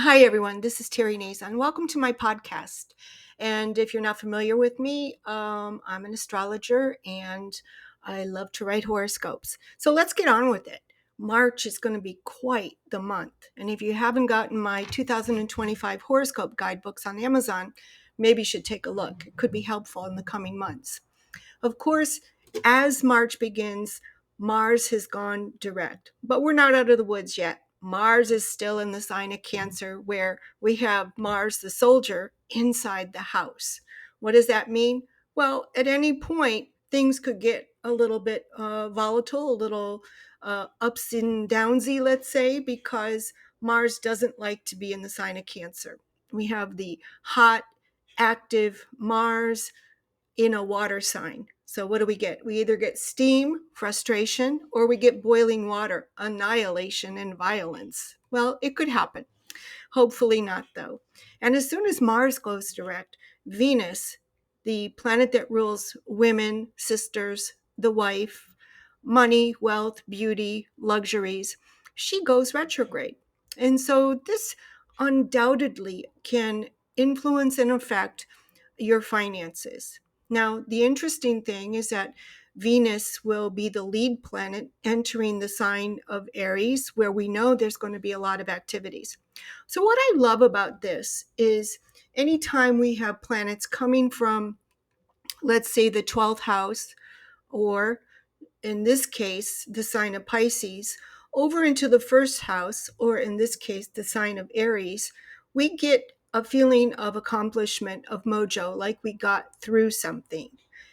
Hi, everyone. This is Terry Nazon. Welcome to my podcast. And if you're not familiar with me, I'm an astrologer and I love to write horoscopes. So let's get on with it. March is going to be quite the month. And if you haven't gotten my 2025 horoscope guidebooks on Amazon, maybe you should take a look. It could be helpful in the coming months. Of course, as March begins, Mars has gone direct, but we're not out of the woods yet. Mars is still in the sign of Cancer, where we have Mars, the soldier, inside the house. What does that mean? Well, at any point, things could get a little bit volatile, a little ups and downsy, let's say, because Mars doesn't like to be in the sign of Cancer. We have the hot, active Mars in a water sign. So what do we get? We either get steam, frustration, or we get boiling water, annihilation and violence. Well, it could happen. Hopefully not, though. And as soon as Mars goes direct, Venus, the planet that rules women, sisters, the wife, money, wealth, beauty, luxuries, she goes retrograde. And so this undoubtedly can influence and affect your finances. Now, the interesting thing is that Venus will be the lead planet entering the sign of Aries, where we know there's going to be a lot of activities. So, what I love about this is anytime we have planets coming from, let's say, the 12th house, or in this case, the sign of Pisces, over into the first house, or in this case, the sign of Aries, we get a feeling of accomplishment, of mojo, like we got through something.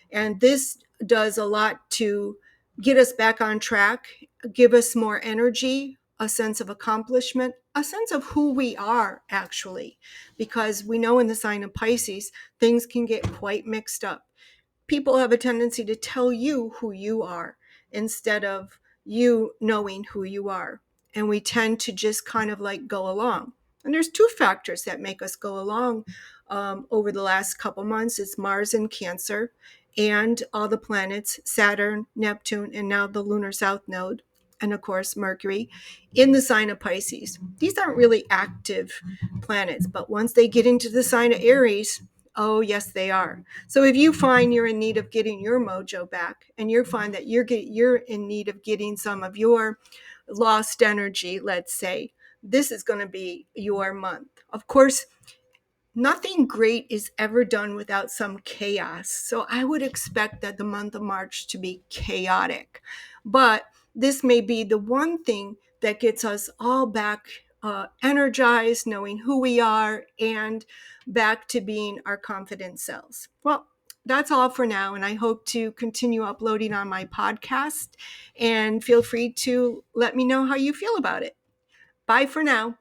And this does a lot to get us back on track, give us more energy, a sense of accomplishment, a sense of who we are, actually, because we know in the sign of Pisces, things can get quite mixed up. People have a tendency to tell you who you are instead of you knowing who you are. And we tend to just kind of like go along. And there's two factors that make us go along over the last couple months. It's Mars in Cancer and all the planets, Saturn, Neptune, and now the lunar south node, and of course Mercury, in the sign of Pisces. These aren't really active planets, but once they get into the sign of Aries, oh yes, they are. So if you find you're in need of getting your mojo back, and you find that you're in need of getting some of your lost energy, let's say, this is going to be your month. Of course, nothing great is ever done without some chaos. So I would expect that the month of March to be chaotic. But this may be the one thing that gets us all back energized, knowing who we are, and back to being our confident selves. Well, that's all for now, and I hope to continue uploading on my podcast. And feel free to let me know how you feel about it. Bye for now.